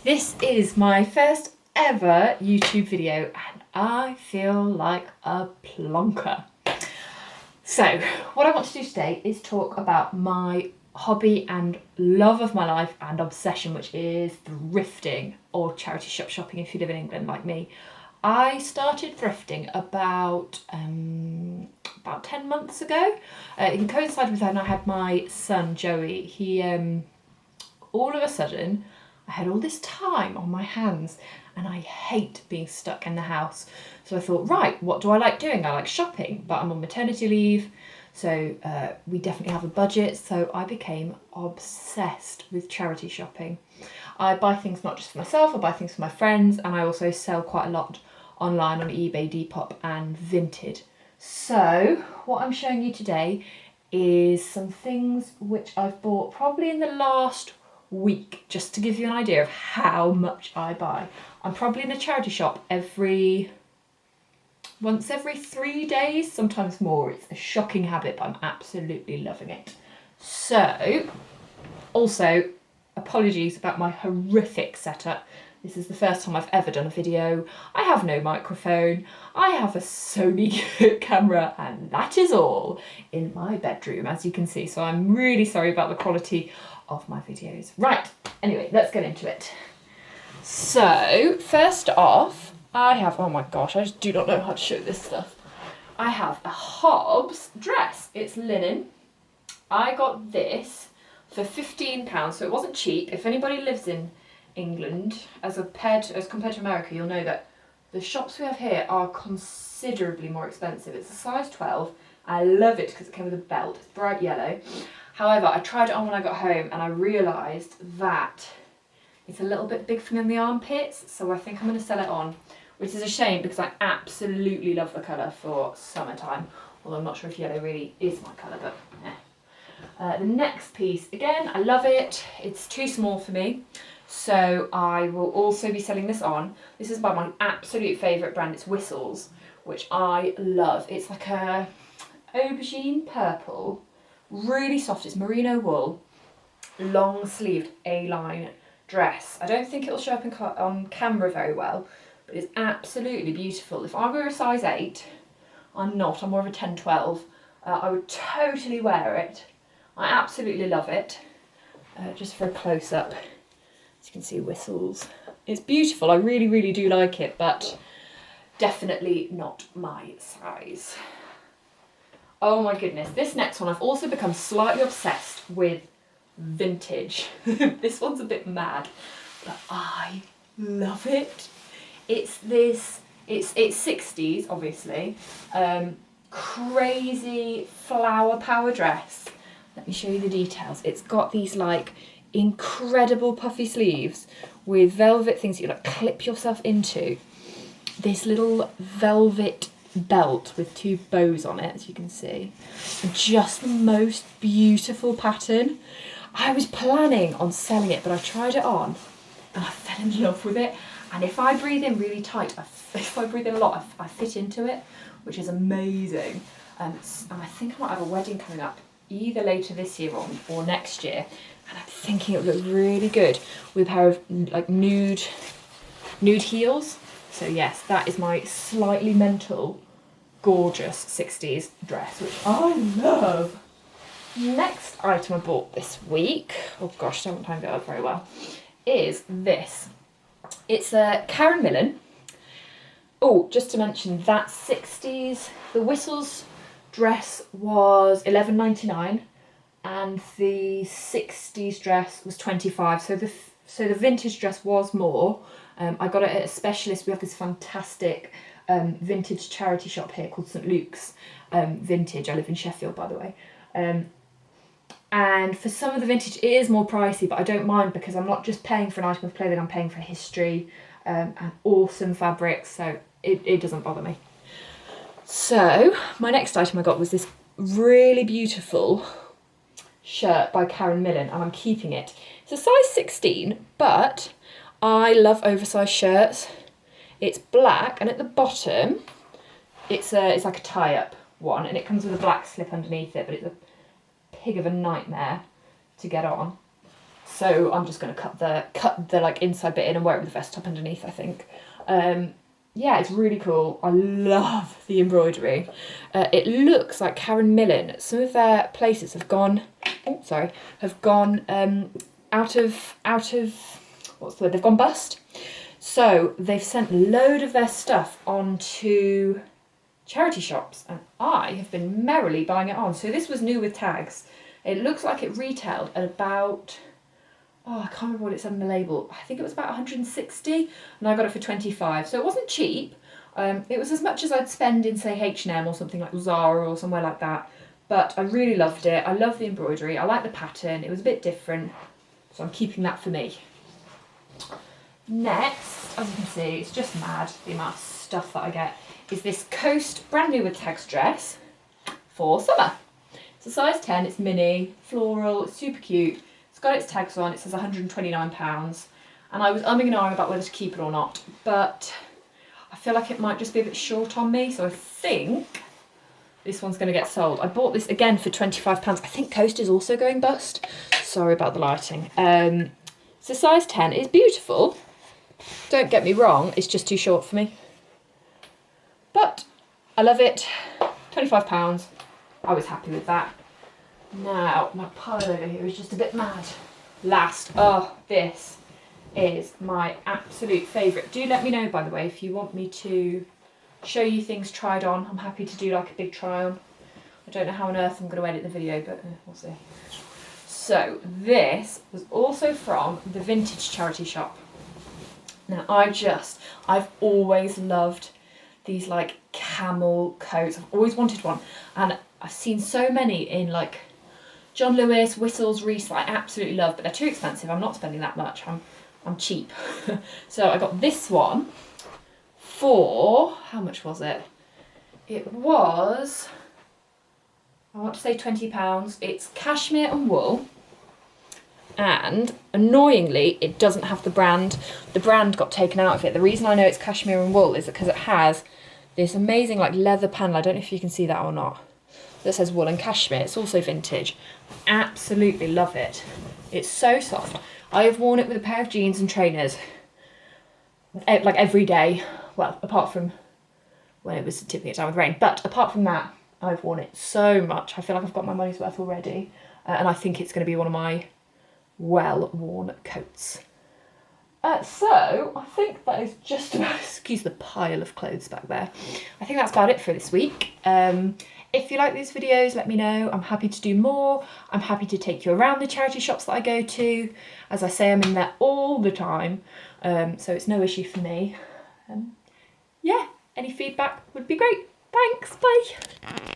This is my first ever YouTube video and I feel like a plonker. So, what I want to do today is talk about my hobby and love of my life and obsession, which is thrifting or charity shop shopping if you live in England like me. I started thrifting about 10 months ago. It coincided with when I had my son Joey. He all of a sudden I had all this time on my hands and I hate being stuck in the house. So I thought, right, what do I like doing? I like shopping, but I'm on maternity leave, so we definitely have a budget, so I became obsessed with charity shopping. I buy things not just for myself, I buy things for my friends, and I also sell quite a lot online on eBay, Depop and Vinted. So what I'm showing you today is some things which I've bought probably in the last week, just to give you an idea of how much I buy. I'm probably in a charity shop once every 3 days, sometimes more. It's a shocking habit, but I'm absolutely loving it. So, also, apologies about my horrific setup. This is the first time I've ever done a video. I have no microphone. I have a Sony camera, and that is all in my bedroom, as you can see. So I'm really sorry about the quality of my videos. Right, anyway, let's get into it. So, first off, I have, oh my gosh, I just do not know how to show this stuff. I have a Hobbs dress. It's linen. I got this for £15, so it wasn't cheap. If anybody lives in England, as compared to America, you'll know that the shops we have here are considerably more expensive. It's a size 12. I love it because it came with a belt. It's bright yellow. However, I tried it on when I got home and I realised that it's a little bit big for me in the armpits, so I think I'm going to sell it on, which is a shame because I absolutely love the colour for summertime, although I'm not sure if yellow really is my colour, but the next piece, again, I love it. It's too small for me, so I will also be selling this on. This is by my absolute favourite brand. It's Whistles, which I love. It's like a aubergine purple, really soft. It's merino wool, long sleeved A-line dress. I don't think it'll show up on camera very well, but it's absolutely beautiful. If I were a size 8, I'm not, I'm more of a 10, 12, I would totally wear it. I absolutely love it. Just for a close-up, as you can see, Whistles. It's beautiful, I really, really do like it, but definitely not my size. Oh my goodness, this next one, I've also become slightly obsessed with vintage. This one's a bit mad, but I love it. It's 60s, obviously. Crazy flower power dress. Let me show you the details. It's got these like incredible puffy sleeves with velvet things that you like clip yourself into. This little velvet belt with 2 bows on it, as you can see. And just the most beautiful pattern. I was planning on selling it, but I tried it on and I fell in love with it. And if I breathe in really tight, if I breathe in a lot, I fit into it, which is amazing. And I think I might have a wedding coming up either later this year or next year. And I'm thinking it would look really good with a pair of like nude heels. So yes, that is my slightly mental, gorgeous 60s dress, which I love. Next item I bought this week, oh gosh, I haven't timed it up very well, is this. It's a Karen Millen. Oh, just to mention that 60s, the Whistles dress was £11.99 and the 60s dress was £25. So the vintage dress was more. I got it at a specialist. We have this fantastic vintage charity shop here called St Luke's Vintage. I live in Sheffield, by the way. And for some of the vintage, it is more pricey, but I don't mind because I'm not just paying for an item of clothing, I'm paying for history and awesome fabrics, so it doesn't bother me. So, my next item I got was this really beautiful shirt by Karen Millen, and I'm keeping it. It's a size 16, but I love oversized shirts. It's black, and at the bottom, it's like a tie-up one, and it comes with a black slip underneath it, but it's a pig of a nightmare to get on. So I'm just going to cut the like inside bit in and wear it with the vest top underneath, I think. Yeah, it's really cool. I love the embroidery. It looks like Karen Millen. Some of their places have gone, out of what's the word? They've gone bust. So they've sent a load of their stuff onto charity shops, and I have been merrily buying it on. So this was new with tags. It looks like it retailed at about, I can't remember what it said on the label. I think it was about 160, and I got it for 25. So it wasn't cheap. It was as much as I'd spend in, say, H&M or something like Zara or somewhere like that. But I really loved it. I love the embroidery. I like the pattern. It was a bit different, so I'm keeping that for me. Next, as you can see, it's just mad the amount of stuff that I get, is this Coast brand new with tags dress for summer. It's a size 10, it's mini, floral, it's super cute. It's got its tags on, it says £129. And I was umming and ahhing about whether to keep it or not, but I feel like it might just be a bit short on me, so I think this one's going to get sold. I bought this again for £25. I think Coast is also going bust. Sorry about the lighting. It's a size 10, it's beautiful. Don't get me wrong, it's just too short for me. But I love it. £25. I was happy with that. Now, my pile over here is just a bit mad. Last, this is my absolute favourite. Do let me know, by the way, if you want me to show you things tried on. I'm happy to do like a big try on. I don't know how on earth I'm going to edit the video, but we'll see. So this was also from the vintage charity shop. Now I've always loved these like camel coats. I've always wanted one, and I've seen so many in like John Lewis, Whistles, Reese, I absolutely love, but they're too expensive. I'm not spending that much. I'm cheap. So I got this one for, how much was it? It was, I want to say £20. It's cashmere and wool. And annoyingly, it doesn't have the brand. The brand got taken out of it. The reason I know it's cashmere and wool is because it has this amazing like leather panel. I don't know if you can see that or not. That says wool and cashmere. It's also vintage. Absolutely love it. It's so soft. I have worn it with a pair of jeans and trainers like every day. Well, apart from when it was tipping it down with rain. But apart from that, I've worn it so much. I feel like I've got my money's worth already. And I think it's going to be one of my well-worn coats. So I think that is just about, excuse the pile of clothes back there. I think that's about it for this week. If you like these videos, let me know. I'm happy to do more. I'm happy to take you around the charity shops that I go to. As I say, I'm in there all the time, so it's no issue for me. Yeah, any feedback would be great. Thanks, bye.